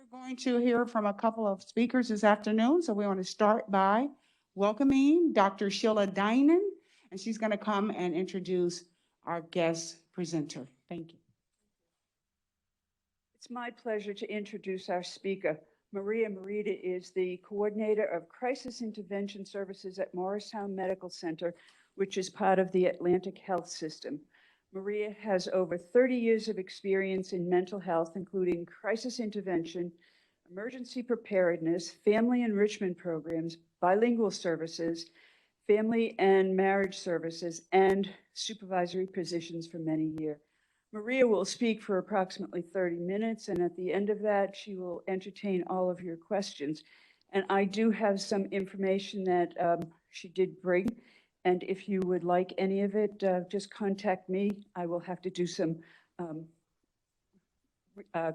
We're going to hear from a couple of speakers this afternoon, so we want to start by welcoming Dr. Sheila Dinan, and she's going to come and introduce our guest presenter. Thank you. It's my pleasure to introduce our speaker. Merida is the coordinator of crisis intervention services at Morristown Medical Center, which is part of the Atlantic Health System. Maria has over 30 years of experience in mental health, including crisis intervention, emergency preparedness, family enrichment programs, bilingual services, family and marriage services, and supervisory positions for many years. Maria will speak for approximately 30 minutes, and at the end of that, she will entertain all of your questions. And I do have some information that she did bring, and if you would like any of it, just contact me. I will have to do some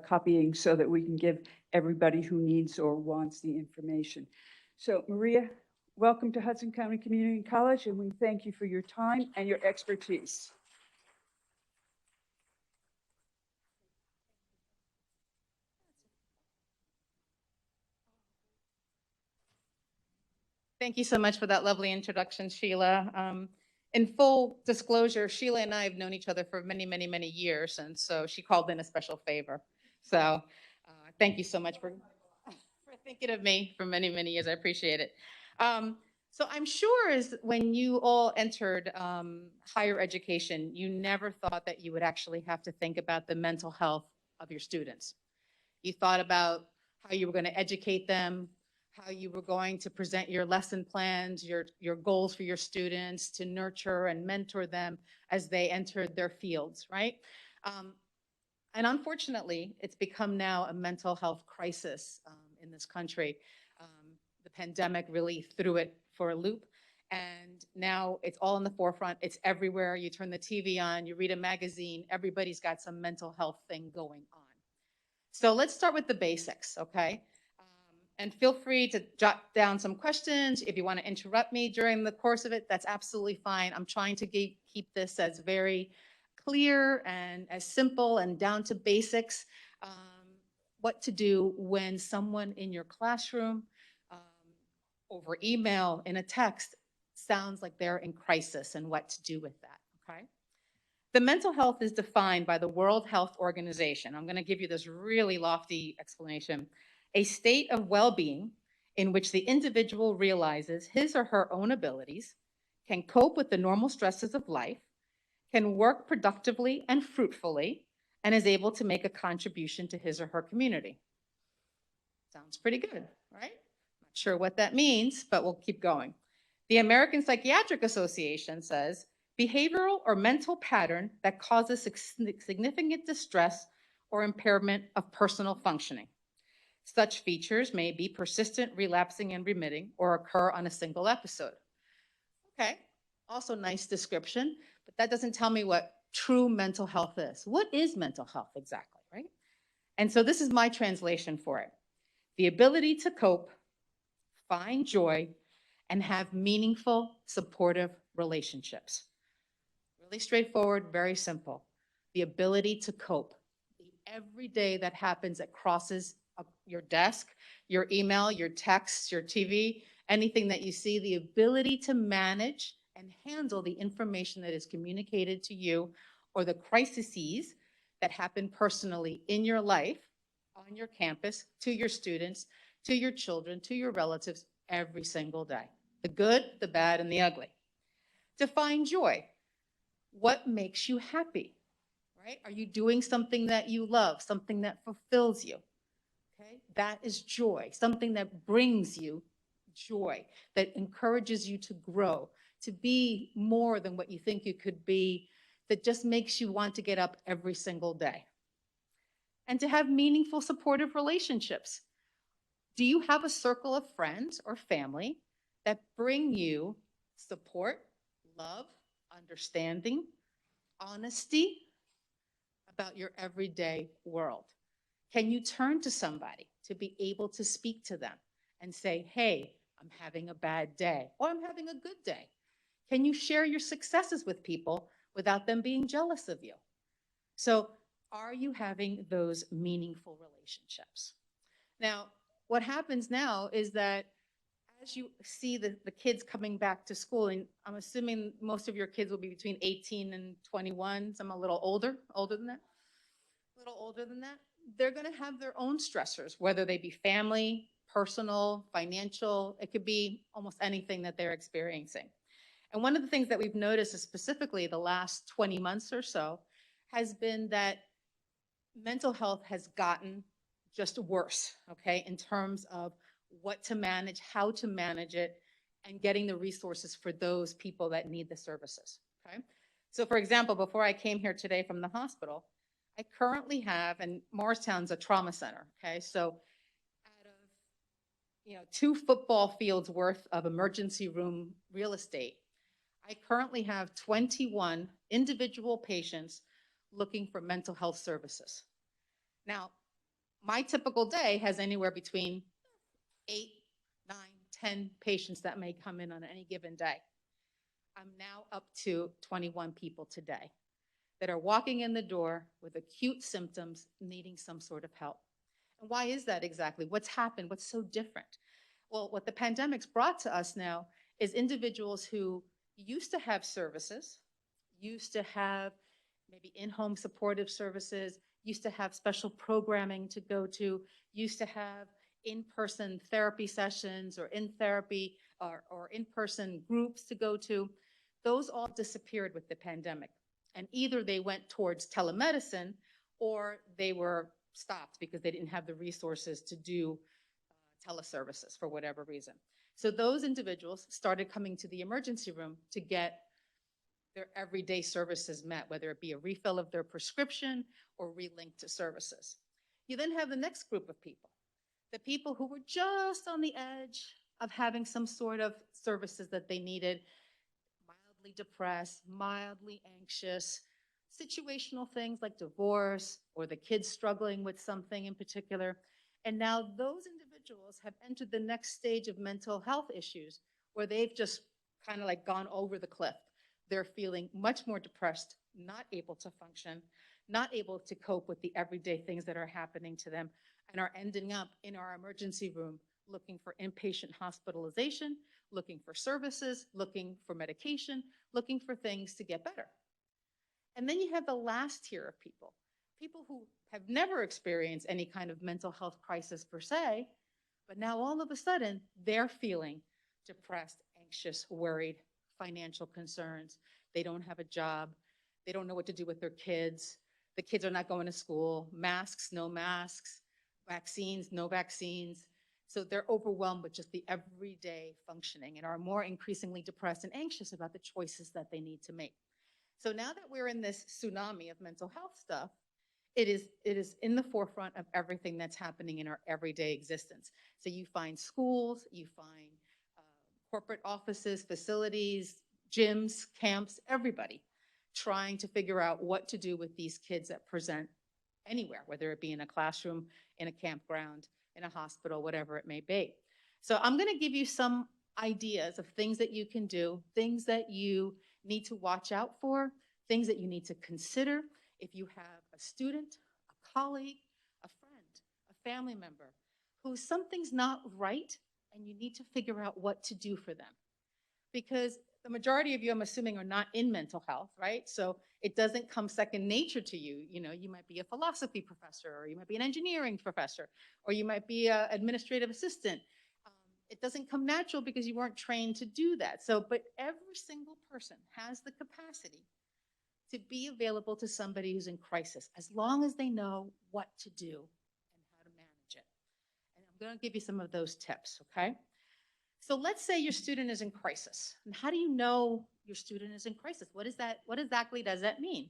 copying so that we can give everybody who needs or wants the information. So Maria, welcome to Hudson County Community College, and we thank you for your time and your expertise. Thank you so much for that lovely introduction, Sheila. In full disclosure, Sheila and I have known each other for many, many, many years, and so she called in a special favor. So thank you so much for thinking of me for many, many years. I appreciate it. So I'm sure when you all entered higher education, you never thought that you would actually have to think about the mental health of your students. You thought about how you were going to educate them, how you were going to present your lesson plans, your goals for your students, to nurture and mentor them as they entered their fields, right? And unfortunately, it's become now a mental health crisis in this country. The pandemic really threw it for a loop, and now it's all in the forefront. It's everywhere. You turn the TV on, you read a magazine, everybody's got some mental health thing going on. So let's start with the basics, okay? And feel free to jot down some questions. If you want to interrupt me during the course of it, that's absolutely fine. I'm trying to keep this as very clear and as simple and down to basics. What to do when someone in your classroom, over email, in a text, sounds like they're in crisis, and what to do with that, okay? The mental health is defined by the World Health Organization. I'm going to give you this really lofty explanation. A state of well-being in which the individual realizes his or her own abilities, can cope with the normal stresses of life, can work productively and fruitfully, and is able to make a contribution to his or her community. Sounds pretty good, right? Not sure what that means, but we'll keep going. The American Psychiatric Association says, behavioral or mental pattern that causes significant distress or impairment of personal functioning. Such features may be persistent, relapsing, and remitting, or occur on a single episode. Okay, also nice description, but that doesn't tell me what true mental health is. What is mental health exactly, right? And so this is my translation for it. The ability to cope, find joy, and have meaningful, supportive relationships. Really straightforward, very simple. The ability to cope. The everyday that happens that crosses your desk, your email, your texts, your TV, anything that you see, the ability to manage and handle the information that is communicated to you, or the crises that happen personally in your life, on your campus, to your students, to your children, to your relatives, every single day. The good, the bad, and the ugly. To find joy. What makes you happy, right? Are you doing something that you love, something that fulfills you? Okay, that is joy, something that brings you joy, that encourages you to grow, to be more than what you think you could be, that just makes you want to get up every single day. And to have meaningful, supportive relationships. Do you have a circle of friends or family that bring you support, love, understanding, honesty about your everyday world? Can you turn to somebody to be able to speak to them and say, hey, I'm having a bad day, or I'm having a good day? Can you share your successes with people without them being jealous of you? So are you having those meaningful relationships? Now, what happens now is that as you see the kids coming back to school, and I'm assuming most of your kids will be between 18 and 21, some a little older than that, a little older than that, they're going to have their own stressors, whether they be family, personal, financial, it could be almost anything that they're experiencing. And one of the things that we've noticed is specifically the last 20 months or so has been that mental health has gotten just worse, okay, in terms of what to manage, how to manage it, and getting the resources for those people that need the services, okay? So for example, before I came here today from the hospital, I currently have, and Morristown's a trauma center, okay? So out of 2 football fields worth of emergency room real estate, I currently have 21 individual patients looking for mental health services. Now, my typical day has anywhere between 8, 9, 10 patients that may come in on any given day. I'm now up to 21 people today that are walking in the door with acute symptoms needing some sort of help. And why is that exactly? What's happened? What's so different? Well, what the pandemic's brought to us now is individuals who used to have services, used to have maybe in-home supportive services, used to have special programming to go to, used to have in-person therapy sessions or in therapy or in-person groups to go to. Those all disappeared with the pandemic. And either they went towards telemedicine or they were stopped because they didn't have the resources to do teleservices for whatever reason. So those individuals started coming to the emergency room to get their everyday services met, whether it be a refill of their prescription or relink to services. You then have the next group of people, the people who were just on the edge of having some sort of services that they needed, mildly depressed, mildly anxious, situational things like divorce or the kids struggling with something in particular. And now those individuals have entered the next stage of mental health issues where they've just kind of like gone over the cliff. They're feeling much more depressed, not able to function, not able to cope with the everyday things that are happening to them, and are ending up in our emergency room looking for inpatient hospitalization, looking for services, looking for medication, looking for things to get better. And then you have the last tier of people, people who have never experienced any kind of mental health crisis per se, but now all of a sudden they're feeling depressed, anxious, worried, financial concerns. They don't have a job. They don't know what to do with their kids. The kids are not going to school. Masks, no masks. Vaccines, no vaccines. So they're overwhelmed with just the everyday functioning and are more increasingly depressed and anxious about the choices that they need to make. So now that we're in this tsunami of mental health stuff, it is in the forefront of everything that's happening in our everyday existence. So you find schools, you find corporate offices, facilities, gyms, camps, everybody trying to figure out what to do with these kids that present anywhere, whether it be in a classroom, in a campground, in a hospital, whatever it may be. So I'm going to give you some ideas of things that you can do, things that you need to watch out for, things that you need to consider if you have a student, a colleague, a friend, a family member who something's not right and you need to figure out what to do for them. Because the majority of you, I'm assuming, are not in mental health, right? So it doesn't come second nature to you. You know, you might be a philosophy professor, or you might be an engineering professor, or you might be an administrative assistant. It doesn't come natural because you weren't trained to do that. So, but every single person has the capacity to be available to somebody who's in crisis, as long as they know what to do and how to manage it. And I'm going to give you some of those tips, okay? So let's say your student is in crisis. And how do you know your student is in crisis? What is that? What exactly does that mean?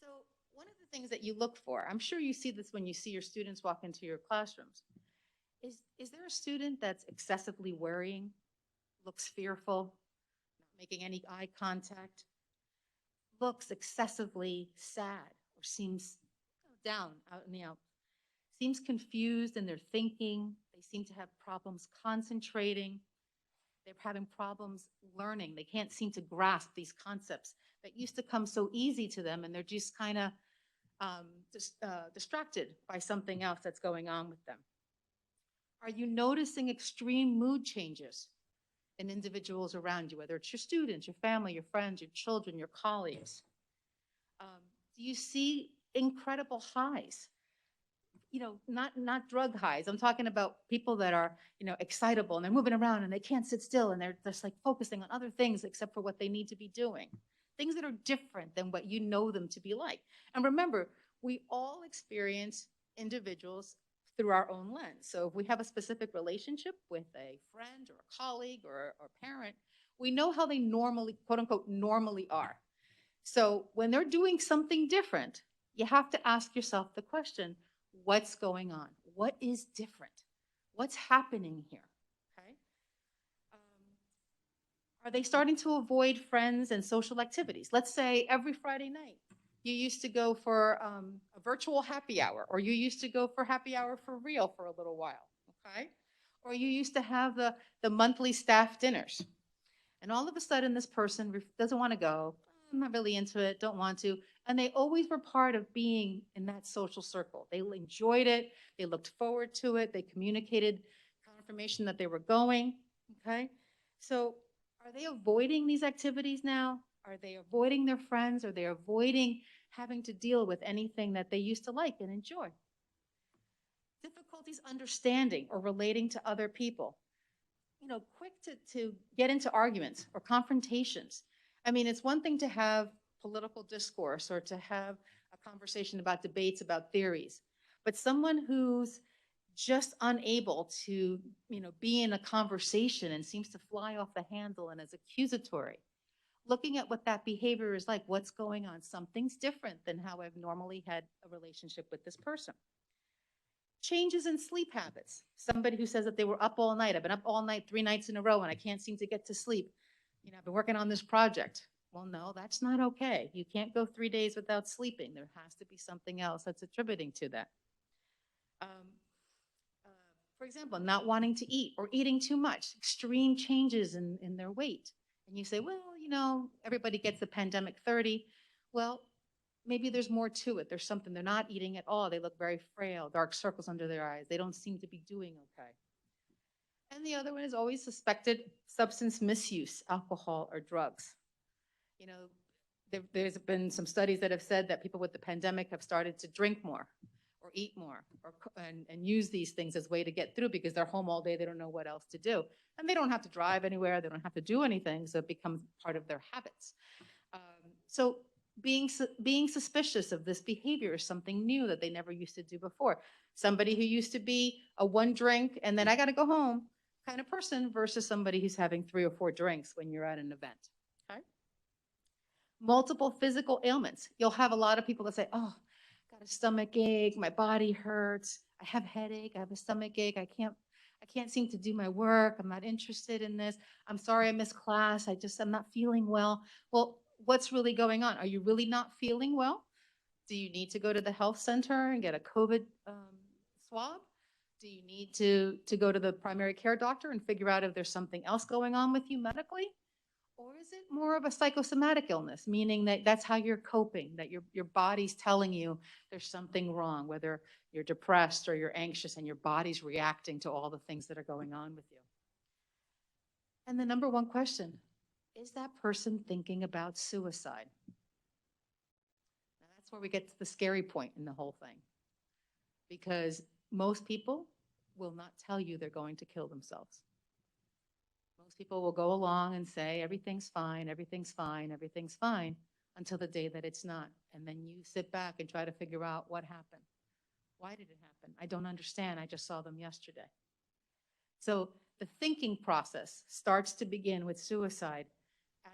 So one of the things that you look for, I'm sure you see this when you see your students walk into your classrooms, is there a student that's excessively worrying, looks fearful, not making any eye contact, looks excessively sad, or seems down, out in the out, seems confused in their thinking. They seem to have problems concentrating. They're having problems learning. They can't seem to grasp these concepts that used to come so easy to them, and they're just kind of distracted by something else that's going on with them. Are you noticing extreme mood changes in individuals around you, whether it's your students, your family, your friends, your children, your colleagues? Do you see incredible highs? Not drug highs. I'm talking about people that are, excitable and they're moving around and they can't sit still and they're just like focusing on other things except for what they need to be doing. Things that are different than what you know them to be like. And remember, we all experience individuals through our own lens. So if we have a specific relationship with a friend or a colleague or a parent, we know how they normally, quote unquote, normally are. So when they're doing something different, you have to ask yourself the question, what's going on? What is different? What's happening here? Okay. Are they starting to avoid friends and social activities? Let's say every Friday night, you used to go for a virtual happy hour, or you used to go for happy hour for real for a little while, okay? Or you used to have the monthly staff dinners. And all of a sudden, this person doesn't want to go. I'm not really into it, don't want to. And they always were part of being in that social circle. They enjoyed it. They looked forward to it. They communicated confirmation that they were going, okay? So are they avoiding these activities now? Are they avoiding their friends? Are they avoiding having to deal with anything that they used to like and enjoy? Difficulties understanding or relating to other people. Quick to get into arguments or confrontations. I mean, it's one thing to have political discourse or to have a conversation about debates about theories, but someone who's just unable to, be in a conversation and seems to fly off the handle and is accusatory. Looking at what that behavior is like, what's going on? Something's different than how I've normally had a relationship with this person. Changes in sleep habits. Somebody who says that they were up all night. I've been up all night 3 nights in a row and I can't seem to get to sleep. I've been working on this project. Well, no, that's not okay. You can't go 3 days without sleeping. There has to be something else that's attributing to that. For example, not wanting to eat or eating too much, extreme changes in their weight. And you say, well, everybody gets the pandemic 30. Well, maybe there's more to it. There's something. They're not eating at all. They look very frail, dark circles under their eyes. They don't seem to be doing okay. And the other one is always suspected substance misuse, alcohol or drugs. There's been some studies that have said that people with the pandemic have started to drink more or eat more and use these things as a way to get through because they're home all day. They don't know what else to do. And they don't have to drive anywhere. They don't have to do anything. So it becomes part of their habits. So being suspicious of this behavior is something new that they never used to do before. Somebody who used to be a one drink and then I got to go home kind of person versus somebody who's having 3 or 4 drinks when you're at an event. Okay. Multiple physical ailments. You'll have a lot of people that say, oh, got a stomach ache, my body hurts, I have headache, I have a stomach ache, I can't seem to do my work, I'm not interested in this, I'm sorry I missed class, I'm not feeling well. Well, what's really going on? Are you really not feeling well? Do you need to go to the health center and get a COVID swab? Do you need to go to the primary care doctor and figure out if there's something else going on with you medically? Or is it more of a psychosomatic illness, meaning that that's how you're coping, that your body's telling you there's something wrong, whether you're depressed or you're anxious and your body's reacting to all the things that are going on with you? And the number one question, is that person thinking about suicide? Now that's where we get to the scary point in the whole thing. Because most people will not tell you they're going to kill themselves. Most people will go along and say, everything's fine, everything's fine, everything's fine, until the day that it's not. And then you sit back and try to figure out what happened. Why did it happen? I don't understand. I just saw them yesterday. So the thinking process starts to begin with suicide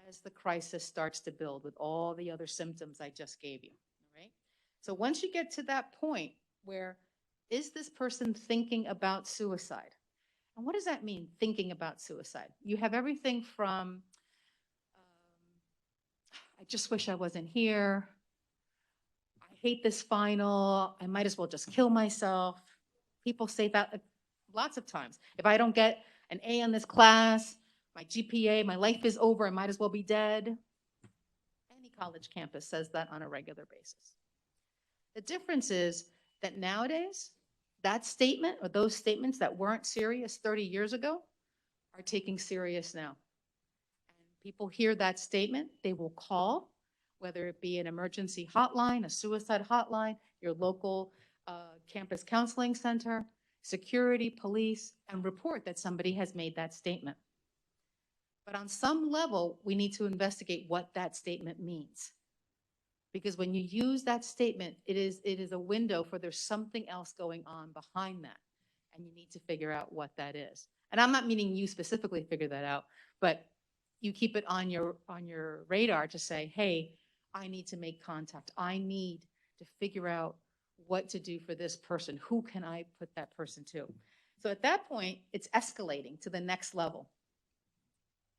as the crisis starts to build with all the other symptoms I just gave you. All right? So once you get to that point where, is this person thinking about suicide? And what does that mean, thinking about suicide? You have everything from, I just wish I wasn't here. I hate this final. I might as well just kill myself. People say that lots of times. If I don't get an A in this class, my GPA, my life is over. I might as well be dead. Any college campus says that on a regular basis. The difference is that nowadays, that statement or those statements that weren't serious 30 years ago are taking serious now. And people hear that statement, they will call, whether it be an emergency hotline, a suicide hotline, your local campus counseling center, security, police, and report that somebody has made that statement. But on some level, we need to investigate what that statement means. Because when you use that statement, it is a window for there's something else going on behind that. And you need to figure out what that is. And I'm not meaning you specifically figure that out, but you keep it on your radar to say, hey, I need to make contact. I need to figure out what to do for this person. Who can I put that person to? So at that point, it's escalating to the next level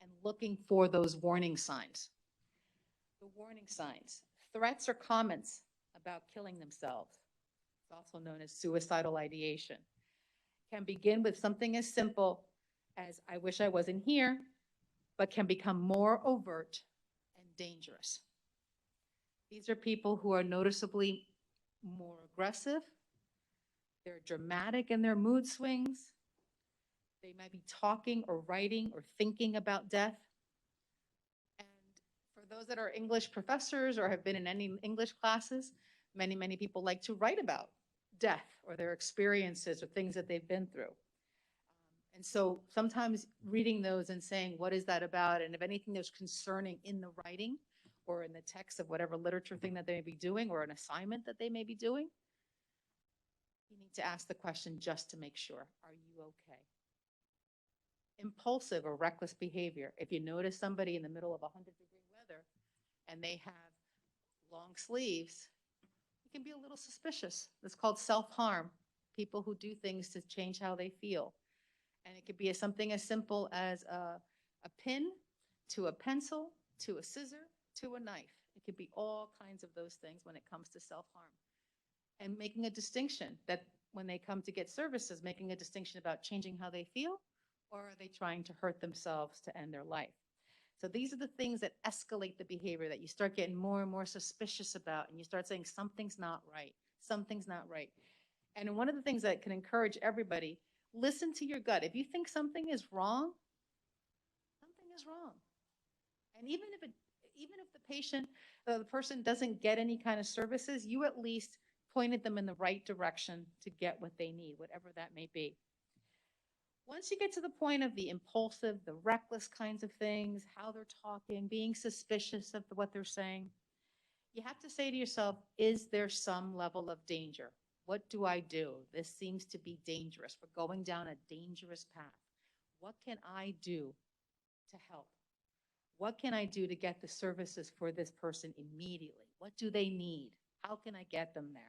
and looking for those warning signs. The warning signs, threats or comments about killing themselves, it's also known as suicidal ideation, can begin with something as simple as, I wish I wasn't here, but can become more overt and dangerous. These are people who are noticeably more aggressive. They're dramatic in their mood swings. They might be talking or writing or thinking about death. And for those that are English professors or have been in any English classes, many, many people like to write about death or their experiences or things that they've been through. And so sometimes reading those and saying, what is that about? And if anything that's concerning in the writing or in the text of whatever literature thing that they may be doing or an assignment that they may be doing, you need to ask the question just to make sure, are you okay? Impulsive or reckless behavior. If you notice somebody in the middle of 100-degree weather and they have long sleeves, you can be a little suspicious. It's called self-harm. People who do things to change how they feel. And it could be something as simple as a pin to a pencil to a scissor to a knife. It could be all kinds of those things when it comes to self-harm. And making a distinction that when they come to get services, making a distinction about changing how they feel, or are they trying to hurt themselves to end their life? So these are the things that escalate the behavior that you start getting more and more suspicious about, and you start saying something's not right, something's not right. And one of the things that can encourage everybody, listen to your gut. If you think something is wrong, something is wrong. And even if the person doesn't get any kind of services, you at least pointed them in the right direction to get what they need, whatever that may be. Once you get to the point of the impulsive, the reckless kinds of things, how they're talking, being suspicious of what they're saying, you have to say to yourself, is there some level of danger? What do I do? This seems to be dangerous. We're going down a dangerous path. What can I do to help? What can I do to get the services for this person immediately? What do they need? How can I get them there?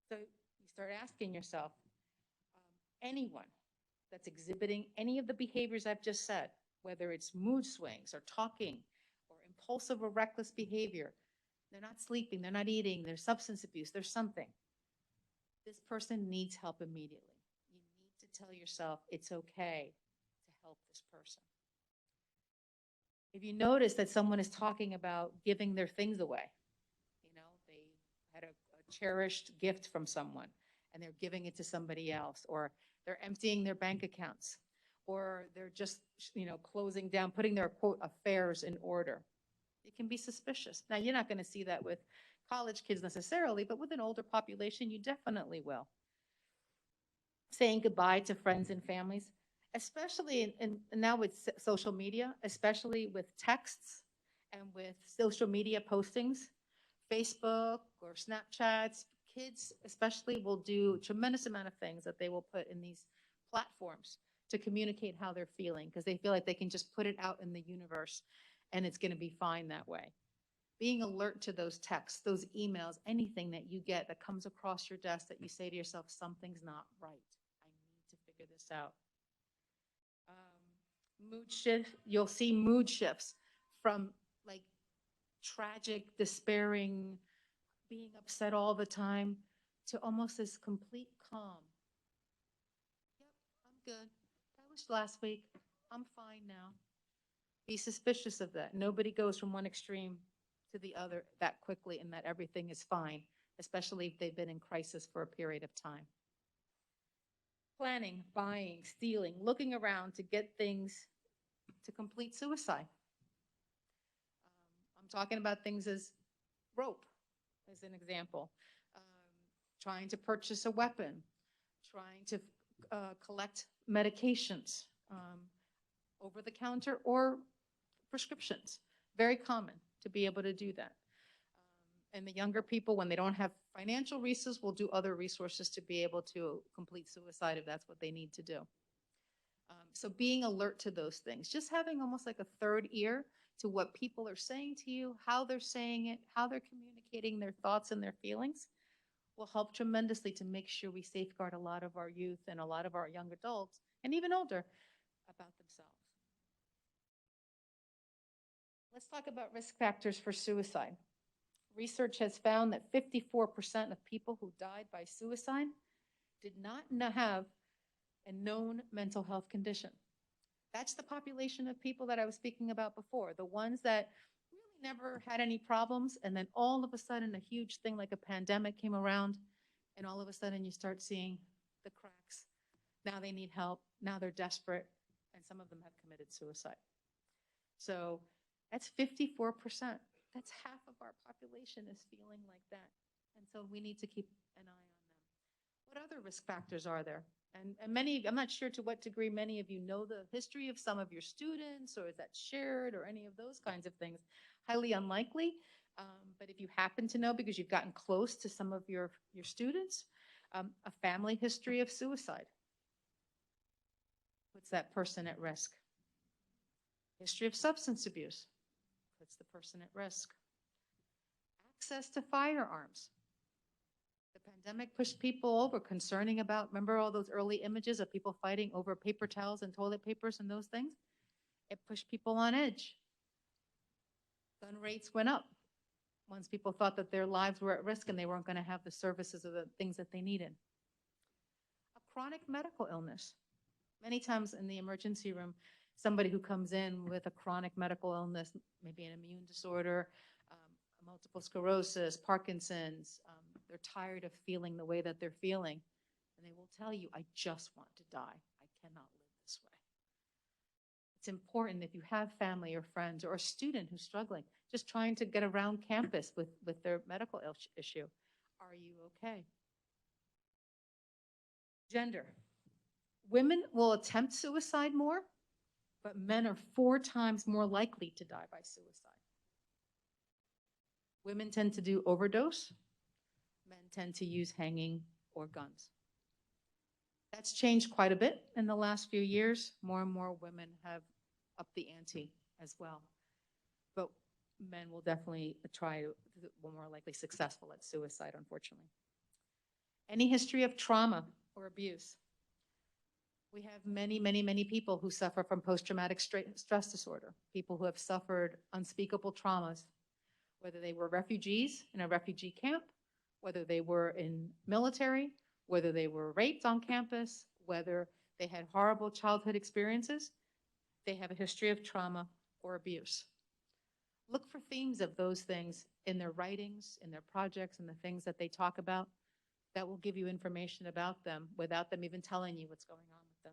So you start asking yourself, anyone that's exhibiting any of the behaviors I've just said, whether it's mood swings or talking or impulsive or reckless behavior, they're not sleeping, they're not eating, there's substance abuse, there's something. This person needs help immediately. You need to tell yourself it's okay to help this person. If you notice that someone is talking about giving their things away, they had a cherished gift from someone and they're giving it to somebody else, or they're emptying their bank accounts, or they're just, closing down, putting their, quote, affairs in order. It can be suspicious. Now, you're not going to see that with college kids necessarily, but with an older population, you definitely will. Saying goodbye to friends and families, especially now with social media, especially with texts and with social media postings, Facebook or Snapchats, kids especially will do a tremendous amount of things that they will put in these platforms to communicate how they're feeling because they feel like they can just put it out in the universe and it's going to be fine that way. Being alert to those texts, those emails, anything that you get that comes across your desk that you say to yourself, something's not right. I need to figure this out. Mood shift, you'll see mood shifts from like tragic, despairing, being upset all the time to almost this complete calm. Yep, I'm good. That was last week. I'm fine now. Be suspicious of that. Nobody goes from one extreme to the other that quickly and that everything is fine, especially if they've been in crisis for a period of time. planning, buying, stealing, looking around to get things to complete suicide. I'm talking about things as rope, as an example, trying to purchase a weapon, trying to collect medications, over the counter or prescriptions. Very common to be able to do that. And the younger people, when they don't have financial resources, will do other resources to be able to complete suicide if that's what they need to do. So being alert to those things, just having almost like a third ear to what people are saying to you, how they're saying it, how they're communicating their thoughts and their feelings will help tremendously to make sure we safeguard a lot of our youth and a lot of our young adults and even older about themselves. Let's talk about risk factors for suicide. Research has found that 54% of people who died by suicide did not have a known mental health condition. That's the population of people that I was speaking about before, the ones that really never had any problems, and then all of a sudden a huge thing like a pandemic came around, and all of a sudden you start seeing the cracks. Now they need help, now they're desperate, and some of them have committed suicide. So that's 54%. That's half of our population is feeling like that. And so we need to keep an eye on them. What other risk factors are there? And many, I'm not sure to what degree many of you know the history of some of your students, or is that shared, or any of those kinds of things. Highly unlikely. But if you happen to know because you've gotten close to some of your students, a family history of suicide puts that person at risk. History of substance abuse puts the person at risk. Access to firearms. The pandemic pushed people over, concerning about, remember all those early images of people fighting over paper towels and toilet papers and those things? It pushed people on edge. Gun rates went up once people thought that their lives were at risk and they weren't going to have the services or the things that they needed. A chronic medical illness. Many times in the emergency room, somebody who comes in with a chronic medical illness, maybe an immune disorder, multiple sclerosis, Parkinson's, they're tired of feeling the way that they're feeling. And they will tell you, I just want to die. I cannot live this way. It's important if you have family or friends or a student who's struggling, just trying to get around campus with their medical issue. Are you okay? Gender. Women will attempt suicide more, but men are 4 times more likely to die by suicide. Women tend to do overdose. Men tend to use hanging or guns. That's changed quite a bit in the last few years. More and more women have upped the ante as well. But men will definitely will more likely successful at suicide, unfortunately. Any history of trauma or abuse? We have many, many, many people who suffer from post-traumatic stress disorder, people who have suffered unspeakable traumas, whether they were refugees in a refugee camp, whether they were in military, whether they were raped on campus, whether they had horrible childhood experiences, they have a history of trauma or abuse. Look for themes of those things in their writings, in their projects, and the things that they talk about. That will give you information about them without them even telling you what's going on with them.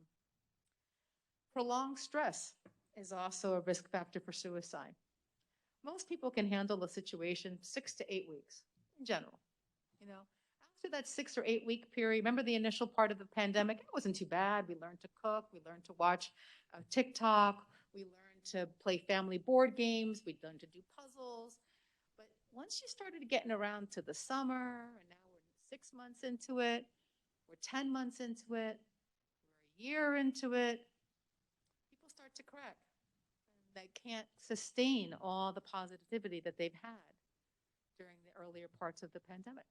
Prolonged stress is also a risk factor for suicide. Most people can handle a situation 6 to 8 weeks in general. You know, after that 6 or 8 week period, remember the initial part of the pandemic, it wasn't too bad. We learned to cook, we learned to watch TikTok, we learned to play family board games, we learned to do puzzles. But once you started getting around to the summer, and now we're 6 months into it, we're 10 months into it, we're a year into it, people start to crack. They can't sustain all the positivity that they've had during the earlier parts of the pandemic.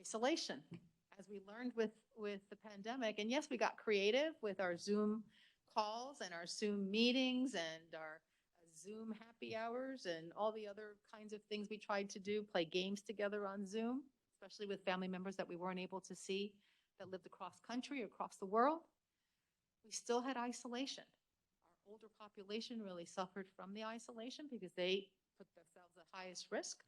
Isolation, as we learned with the pandemic, and yes, we got creative with our Zoom calls and our Zoom meetings and our Zoom happy hours and all the other kinds of things we tried to do, play games together on Zoom, especially with family members that we weren't able to see that lived across country, across the world. We still had isolation. Our older population really suffered from the isolation because they put themselves at highest risk.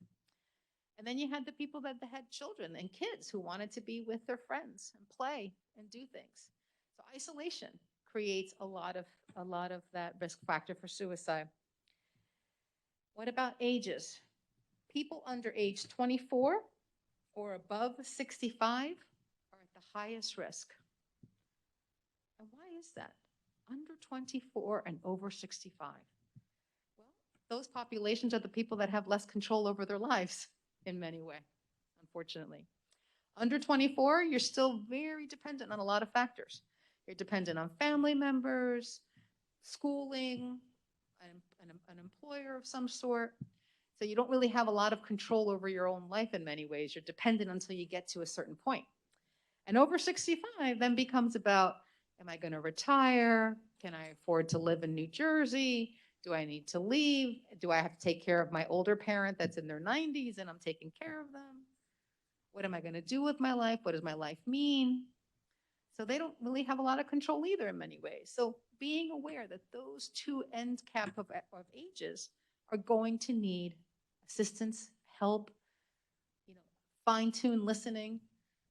And then you had the people that had children and kids who wanted to be with their friends and play and do things. So isolation creates a lot of that risk factor for suicide. What about ages? People under age 24 or above 65 are at the highest risk. And why is that? Under 24 and over 65. Well, those populations are the people that have less control over their lives in many ways, unfortunately. Under 24, you're still very dependent on a lot of factors. You're dependent on family members, schooling, an employer of some sort. So you don't really have a lot of control over your own life in many ways. You're dependent until you get to a certain point. And over 65 then becomes about, am I going to retire? Can I afford to live in New Jersey? Do I need to leave? Do I have to take care of my older parent that's in their 90s and I'm taking care of them? What am I going to do with my life? What does my life mean? So they don't really have a lot of control either in many ways. So being aware that those two end cap of ages are going to need assistance, help, fine-tune listening,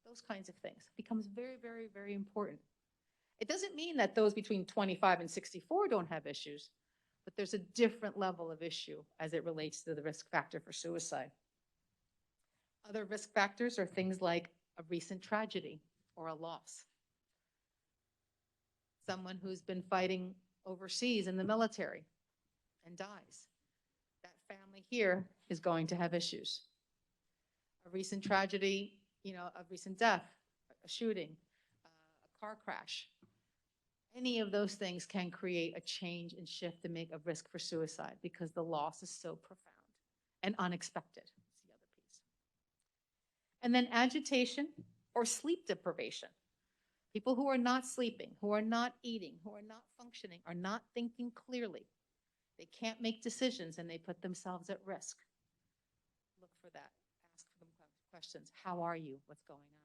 those kinds of things becomes very, very, very important. It doesn't mean that those between 25 and 64 don't have issues, but there's a different level of issue as it relates to the risk factor for suicide. Other risk factors are things like a recent tragedy or a loss. Someone who's been fighting overseas in the military and dies. That family here is going to have issues. A recent tragedy, a recent death, a shooting, a car crash. Any of those things can create a change and shift and make a risk for suicide because the loss is so profound and unexpected. That's the other piece. And then agitation or sleep deprivation. People who are not sleeping, who are not eating, who are not functioning, are not thinking clearly. They can't make decisions and they put themselves at risk. Look for that. Ask them questions. How are you? What's going on?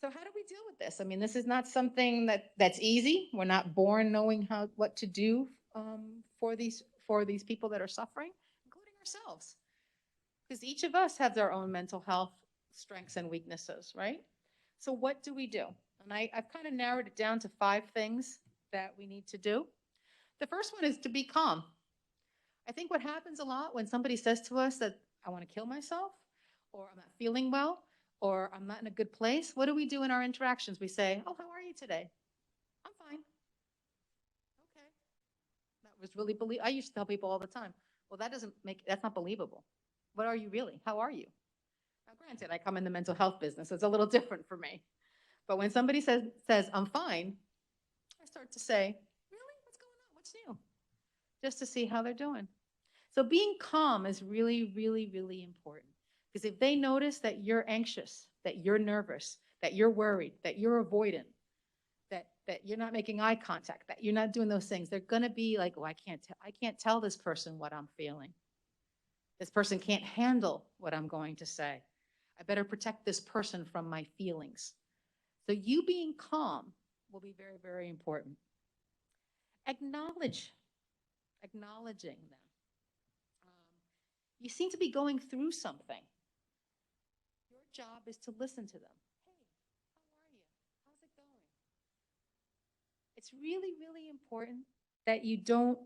So how do we deal with this? I mean, this is not something that's easy. We're not born knowing what to do for these people that are suffering, including ourselves. Because each of us have their own mental health strengths and weaknesses, right? So what do we do? And I've kind of narrowed it down to 5 things that we need to do. The first one is to be calm. I think what happens a lot when somebody says to us that I want to kill myself, or I'm not feeling well, or I'm not in a good place, what do we do in our interactions? We say, oh, how are you today? I'm fine. Okay. That was really I used to tell people all the time, well, that's not believable. What are you really? How are you? Now, granted, I come in the mental health business. So it's a little different for me. But when somebody says I'm fine, I start to say, really? What's going on? What's new? Just to see how they're doing. So being calm is really, really, really important. Because if they notice that you're anxious, that you're nervous, that you're worried, that you're avoidant, that you're not making eye contact, that you're not doing those things, they're going to be like, oh, I can't tell this person what I'm feeling. This person can't handle what I'm going to say. I better protect this person from my feelings. So you being calm will be very, very important. Acknowledging them. You seem to be going through something. Your job is to listen to them. Hey, how are you? How's it going? It's really, really important that you don't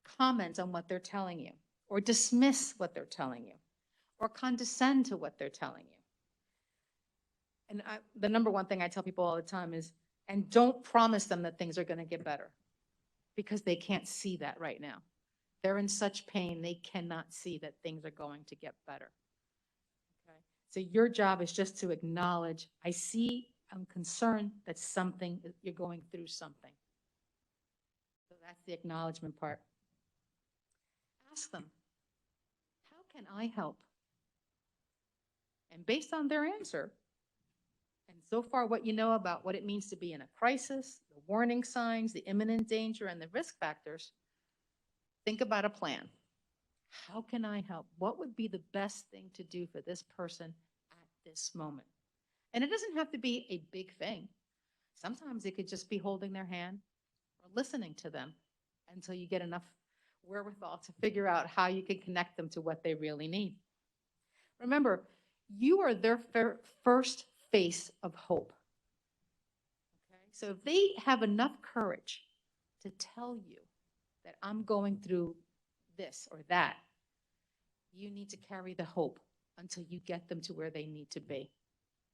comment on what they're telling you, or dismiss what they're telling you, or condescend to what they're telling you. And the number one thing I tell people all the time is, and don't promise them that things are going to get better, because they can't see that right now. They're in such pain, they cannot see that things are going to get better. Okay? So your job is just to acknowledge, I'm concerned that you're going through something. So that's the acknowledgement part. Ask them, how can I help? And based on their answer, and so far what you know about what it means to be in a crisis, the warning signs, the imminent danger, and the risk factors, think about a plan. How can I help? What would be the best thing to do for this person at this moment? And it doesn't have to be a big thing. Sometimes it could just be holding their hand or listening to them until you get enough wherewithal to figure out how you can connect them to what they really need. Remember, you are their first face of hope. Okay? So if they have enough courage to tell you that I'm going through this or that, you need to carry the hope until you get them to where they need to be,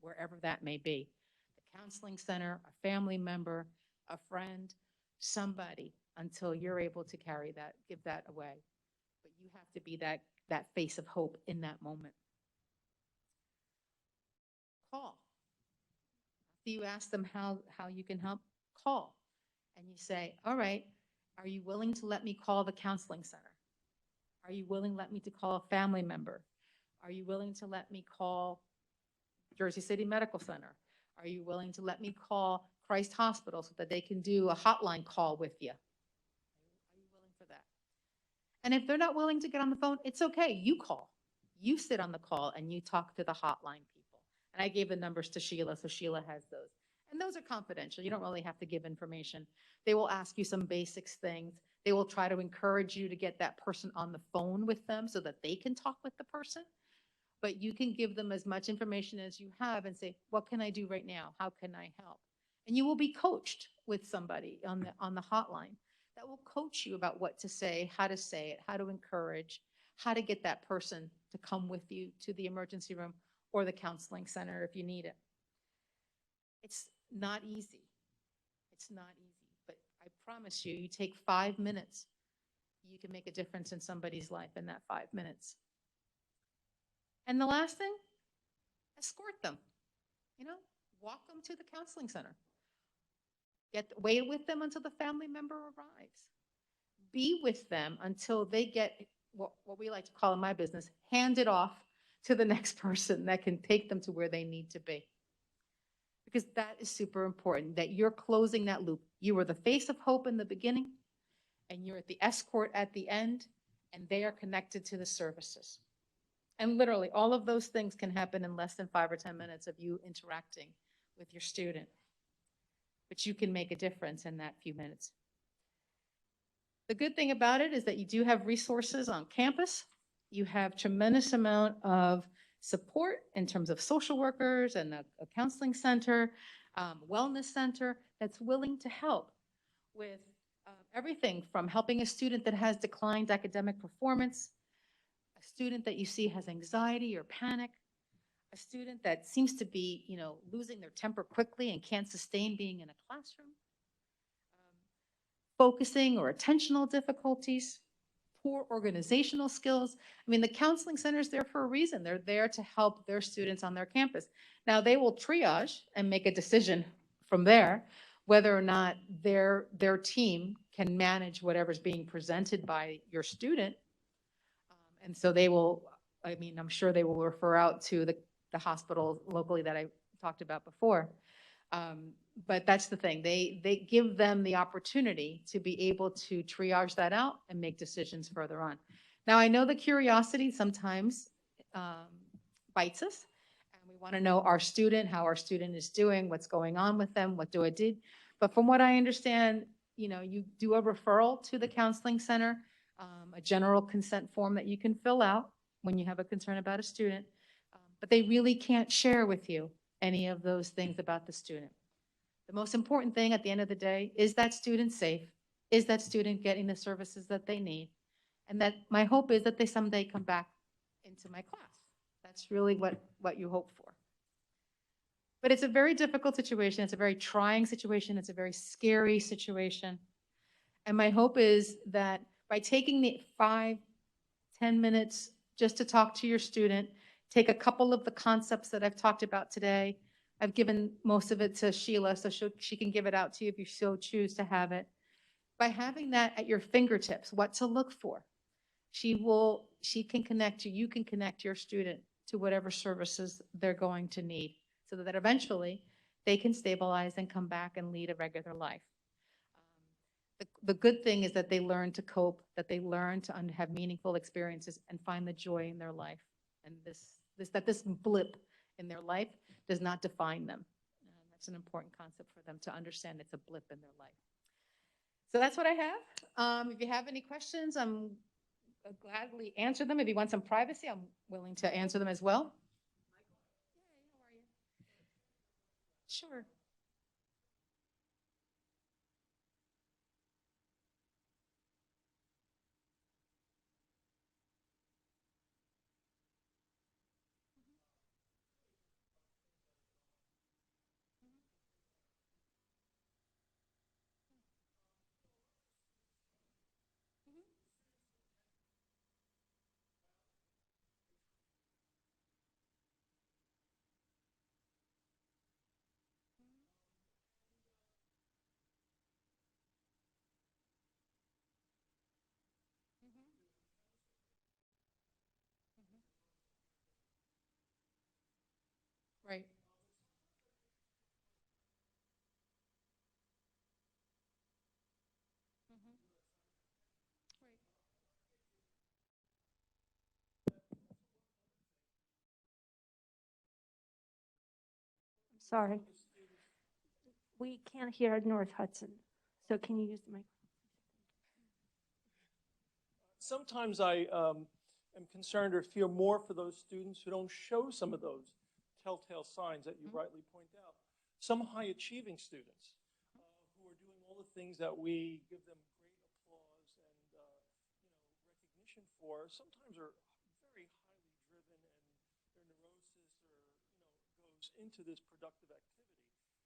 wherever that may be. The counseling center, a family member, a friend, somebody, until you're able to carry that, give that away. But you have to be that face of hope in that moment. Call. After you ask them how you can help, call. And you say, all right, are you willing to let me call the counseling center? Are you willing to let me to call a family member? Are you willing to let me call Jersey City Medical Center? Are you willing to let me call Christ Hospital so that they can do a hotline call with you? Are you willing for that? And if they're not willing to get on the phone, it's okay. You call. You sit on the call and you talk to the hotline people. And I gave the numbers to Sheila, so Sheila has those. And those are confidential. You don't really have to give information. They will ask you some basics things. They will try to encourage you to get that person on the phone with them so that they can talk with the person. But you can give them as much information as you have and say, what can I do right now? How can I help? And you will be coached with somebody on the hotline that will coach you about what to say, how to encourage, how to get that person to come with you to the emergency room or the counseling center if you need it. It's not easy. It's not easy. But I promise you, you take 5 minutes, you can make a difference in somebody's life in that 5 minutes. And the last thing, escort them. Walk them to the counseling center. Wait with them until the family member arrives. Be with them until they get what we like to call in my business, hand it off to the next person that can take them to where they need to be. Because that is super important, that you're closing that loop. You were the face of hope in the beginning, and you're at the escort at the end, and they are connected to the services. And literally, all of those things can happen in less than 5 or 10 minutes of you interacting with your student. But you can make a difference in that few minutes. The good thing about it is that you do have resources on campus. You have tremendous amount of support in terms of social workers and a counseling center, wellness center that's willing to help with everything from helping a student that has declined academic performance, a student that you see has anxiety or panic, a student that seems to be, losing their temper quickly and can't sustain being in a classroom, focusing or attentional difficulties, poor organizational skills. I mean, the counseling center is there for a reason. They're there to help their students on their campus. Now, they will triage and make a decision from there whether or not their team can manage whatever's being presented by your student. And so they will, I'm sure they will refer out to the hospital locally that I talked about before. But that's the thing. They give them the opportunity to be able to triage that out and make decisions further on. Now, I know the curiosity sometimes bites us, and we want to know how our student is doing, what's going on with them, what do I do. But from what I understand, you do a referral to the counseling center, a general consent form that you can fill out when you have a concern about a student, but they really can't share with you any of those things about the student. The most important thing at the end of the day is that student safe? Is that student getting the services that they need? And that my hope is that they someday come back into my class. That's really what you hope for. But it's a very difficult situation. It's a very trying situation. It's a very scary situation. And my hope is that by taking the 5-10 minutes just to talk to your student, take a couple of the concepts that I've talked about today. I've given most of it to Sheila, so she can give it out to you if you so choose to have it. By having that at your fingertips, what to look for, she can connect you can connect your student to whatever services they're going to need so that eventually they can stabilize and come back and lead a regular life. The good thing is that they learn to cope, that they learn to have meaningful experiences and find the joy in their life. And this blip in their life does not define them. That's an important concept for them to understand. It's a blip in their life. So that's what I have. If you have any questions, I'm gladly answer them. If you want some privacy, I'm willing to answer them as well. Sure. Right. Sorry. We can't hear North Hudson, so can you use the mic? Sometimes I am concerned or fear more for those students who don't show some of those telltale signs that you rightly point out. Some high-achieving students who are doing all the things that we give them great applause and recognition for, sometimes are very highly driven, and their neurosis goes into this productive activity.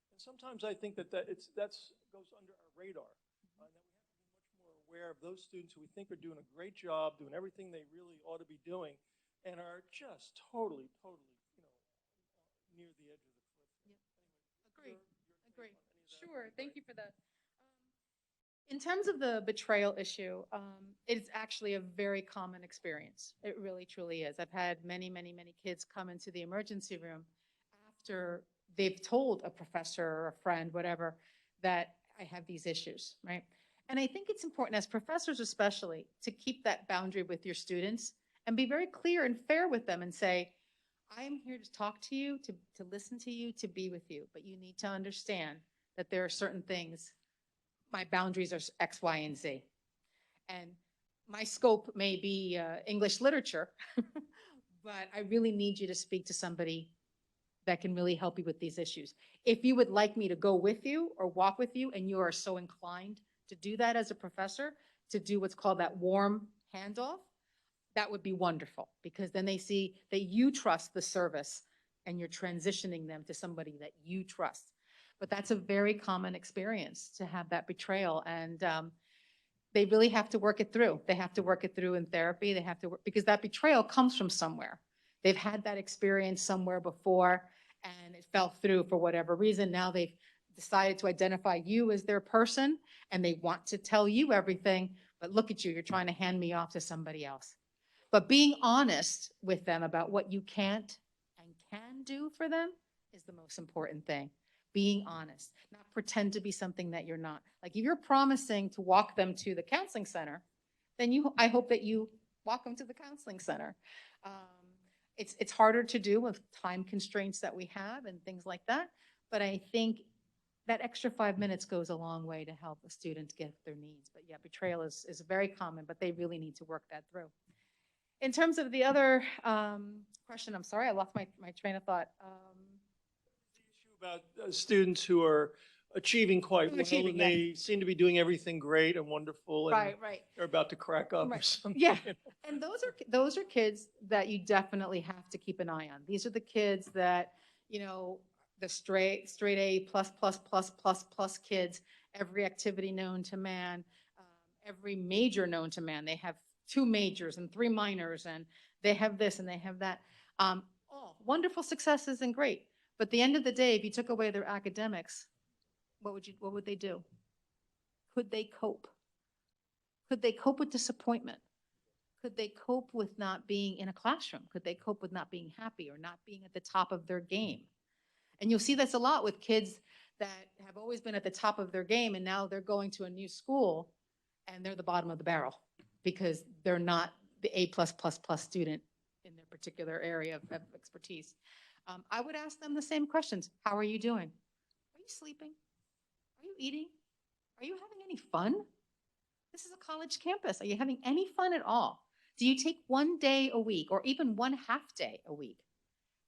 And sometimes I think that goes under our radar. That we have to be much more aware of those students who we think are doing a great job, doing everything they really ought to be doing, and are just totally, near the edge of the cliff. Agree. Your Agree. take on any of that Sure. would be Thank you great. for that. In terms of the betrayal issue, it's actually a very common experience. It really, truly is. I've had many, many, many kids come into the emergency room after they've told a professor or a friend, whatever, that I have these issues, right? And I think it's important, as professors especially, to keep that boundary with your students and be very clear and fair with them and say, I am here to talk to you, to listen to you, to be with you, but you need to understand that there are certain things, my boundaries are X, Y, and Z. And my scope may be English literature, but I really need you to speak to somebody that can really help you with these issues. If you would like me to go with you or walk with you, and you are so inclined to do that as a professor, to do what's called that warm handoff, that would be wonderful, because then they see that you trust the service and you're transitioning them to somebody that you trust. But that's a very common experience, to have that betrayal. And they really have to work it through. They have to work it through in therapy. They have to work, because that betrayal comes from somewhere. They've had that experience somewhere before and it fell through for whatever reason. Now they've decided to identify you as their person and they want to tell you everything, but look at you, you're trying to hand me off to somebody else. But being honest with them about what you can't and can do for them is the most important thing. Being honest, not pretend to be something that you're not. Like if you're promising to walk them to the counseling center, then I hope that you walk them to the counseling center. It's harder to do with time constraints that we have and things like that. But I think that extra 5 minutes goes a long way to help a student get their needs. But yeah, betrayal is very common, but they really need to work that through. In terms of the other question, I'm sorry, I lost my train of thought. The issue about students who are achieving quite well, Achieving, and they seem to be doing everything great and wonderful, and Right. they're about to crack up or Right. something. Yeah. And those are kids that you definitely have to keep an eye on. These are the kids that, the straight A plus kids, every activity known to man, every major known to man. They have 2 majors and 3 minors, and they have this and they have that. All wonderful successes and great. But at the end of the day, if you took away their academics, what would they do? Could they cope? Could they cope with disappointment? Could they cope with not being in a classroom? Could they cope with not being happy or not being at the top of their game? And you'll see this a lot with kids that have always been at the top of their game, and now they're going to a new school and they're the bottom of the barrel because they're not the A++ student in their particular area of expertise. I would ask them the same questions. How are you doing? Are you sleeping? Are you eating? Are you having any fun? This is a college campus. Are you having any fun at all? Do you take one day a week or even one half day a week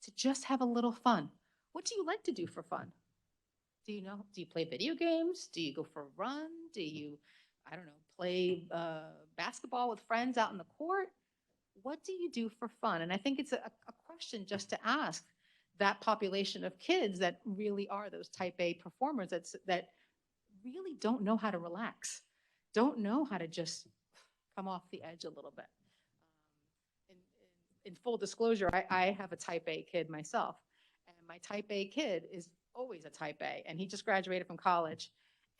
to just have a little fun? What do you like to do for fun? Do you play video games? Do you go for a run? Do you, I don't know, play basketball with friends out in the court? What do you do for fun? And I think it's a question just to ask that population of kids that really are those type A performers that really don't know how to relax, don't know how to just come off the edge a little bit. In full disclosure, I have a type A kid myself, and my type A kid is always a type A, and he just graduated from college,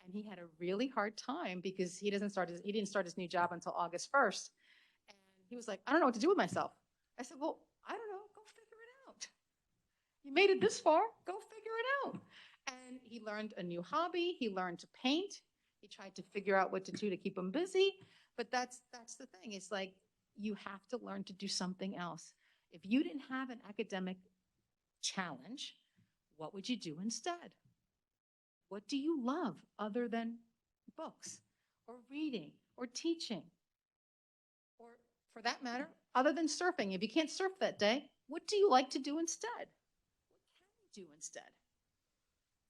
and he had a really hard time because he didn't start his new job until August 1st, and he was like, I don't know what to do with myself. I said, well, I don't know, go figure it out. You made it this far, go figure it out. And he learned a new hobby. He learned to paint. He tried to figure out what to do to keep him busy. But that's the thing. It's like you have to learn to do something else. If you didn't have an academic challenge, what would you do instead? What do you love other than books or reading or teaching? Or for that matter, other than surfing, if you can't surf that day, what do you like to do instead? What can you do instead?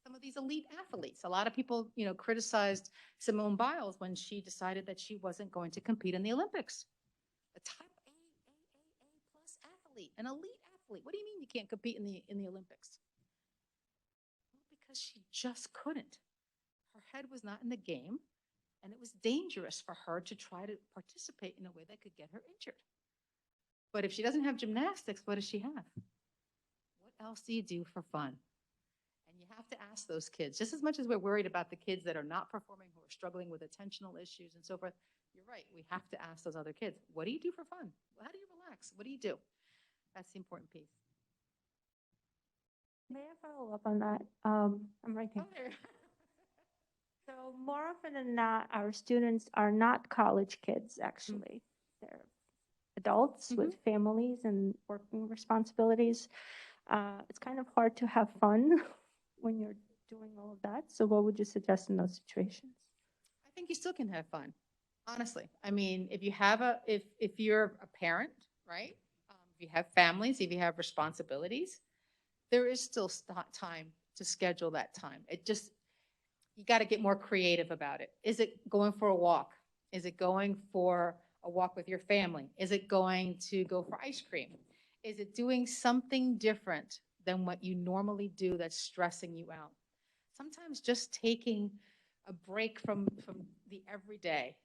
Some of these elite athletes, a lot of people, criticized Simone Biles when she decided that she wasn't going to compete in the Olympics. A type A plus athlete, an elite athlete. What do you mean you can't compete in the Olympics? Well, because she just couldn't. Her head was not in the game, and it was dangerous for her to try to participate in a way that could get her injured. But if she doesn't have gymnastics, what does she have? What else do you do for fun? And you have to ask those kids, just as much as we're worried about the kids that are not performing, who are struggling with attentional issues and so forth. You're right. We have to ask those other kids, what do you do for fun? How do you relax? What do you do? That's the important piece. May I follow up on that? I'm right here. Oh, there. So more often than not, our students are not college kids, actually. They're adults with families and working responsibilities. It's kind of hard to have fun when you're doing all of that. So what would you suggest in those situations? I think you still can have fun, honestly. I mean, if you're a parent, right? If you have families, if you have responsibilities, there is still time to schedule that time. You got to get more creative about it. Is it going for a walk? Is it going for a walk with your family? Is it going to go for ice cream? Is it doing something different than what you normally do that's stressing you out? Sometimes just taking a break from the everyday,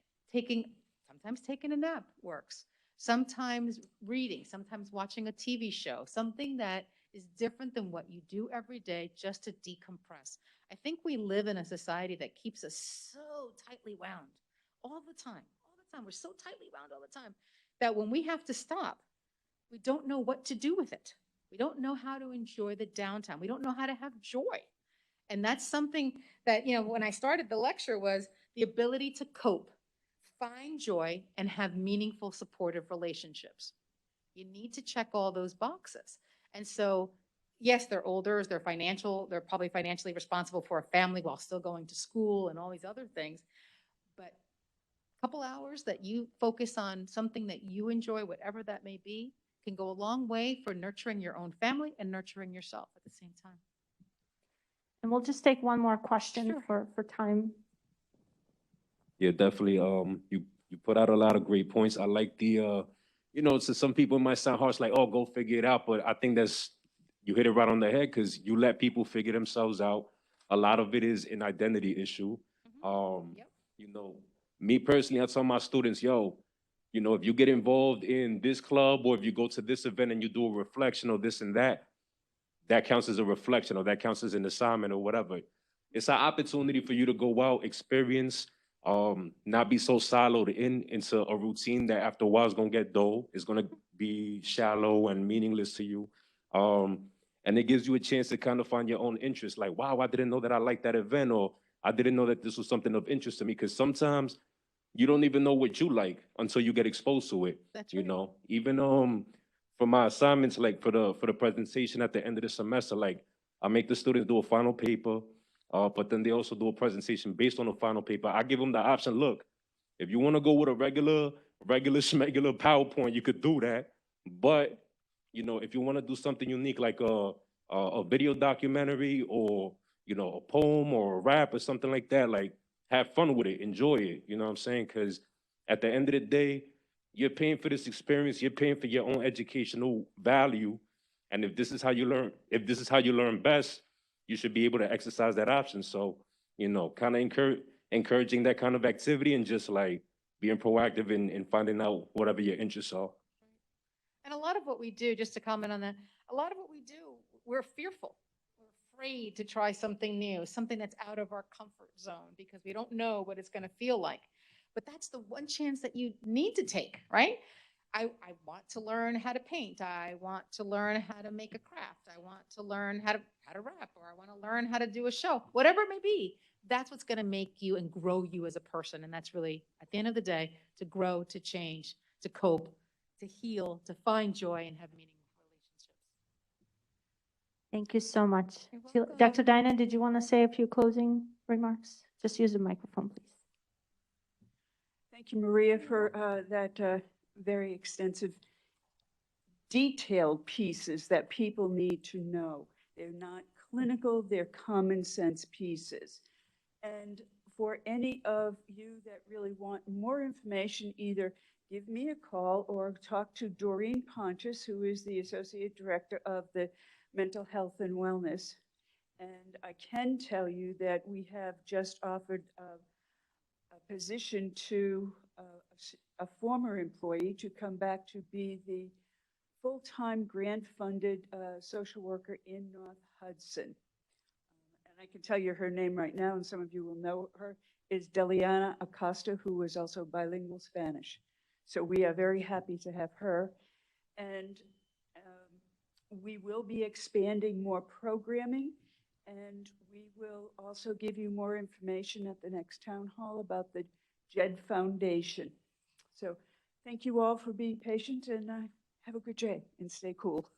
sometimes taking a nap works. Sometimes reading, sometimes watching a TV show, something that is different than what you do every day just to decompress. I think we live in a society that keeps us so tightly wound all the time. We're so tightly wound all the time that when we have to stop, we don't know what to do with it. We don't know how to enjoy the downtime. We don't know how to have joy. And that's something that, when I started the lecture, was the ability to cope, find joy, and have meaningful, supportive relationships. You need to check all those boxes. And so, yes, they're older, they're probably financially responsible for a family while still going to school and all these other things. But a couple hours that you focus on something that you enjoy, whatever that may be, can go a long way for nurturing your own family and nurturing yourself at the same time. And we'll just take one more question Sure. for time. Yeah, definitely. You put out a lot of great points. I like the, to some people it might sound harsh, like, oh, go figure it out. But I think you hit it right on the head, because you let people figure themselves out. A lot of it is an identity issue. Yep. Me personally, I tell my students, if you get involved in this club, or if you go to this event and you do a reflection or this and that, that counts as a reflection, or that counts as an assignment, or whatever. It's an opportunity for you to go out, experience, not be so siloed into a routine that after a while is going to get dull. It's going to be shallow and meaningless to you. And it gives you a chance to kind of find your own interest. Like, wow, I didn't know that I liked that event, or I didn't know that this was something of interest to me. Because sometimes you don't even know what you like until you get exposed to it. That's right. Even for my assignments, like for the presentation at the end of the semester, like I make the students do a final paper, but then they also do a presentation based on the final paper. I give them the option, look, if you want to go with a regular regular schmegular PowerPoint, you could do that. But, you know, if you want to do something unique like a video documentary or, you know, a poem or a rap or something like that, like have fun with it, enjoy it, you know what I'm saying? Because at the end of the day, you're paying for this experience, you're paying for your own educational value. And if this is how you learn best, you should be able to exercise that option. So, you know, kind of encouraging that kind of activity and just like being proactive in finding out whatever your interests are. And a lot of what we do, just to comment on that, a lot of what we do, we're fearful. We're afraid to try something new, something that's out of our comfort zone because we don't know what it's going to feel like. But that's the one chance that you need to take, right? I want to learn how to paint. I want to learn how to make a craft. I want to learn how to rap, or I want to learn how to do a show, whatever it may be. That's what's going to make you and grow you as a person. And that's really, at the end of the day, to grow, to change, to cope, to heal, to find joy and have meaningful relationships. Thank you so much. You're welcome. Dr. Dinan, did you want to say a few closing remarks? Just use the microphone, please. Thank you, Maria, for that very extensive, detailed pieces that people need to know. They're not clinical, they're common sense pieces. And for any of you that really want more information, either give me a call or talk to Doreen Pontius, who is the Associate Director of the Mental Health and Wellness. And I can tell you that we have just offered a position to a former employee to come back to be the full-time grant-funded social worker in North Hudson. And I can tell you her name right now, and some of you will know her, is Deliana Acosta, who is also bilingual Spanish. So we are very happy to have her. And we will be expanding more programming, and we will also give you more information at the next town hall about the JED Foundation. So thank you all for being patient, and have a good day and stay cool.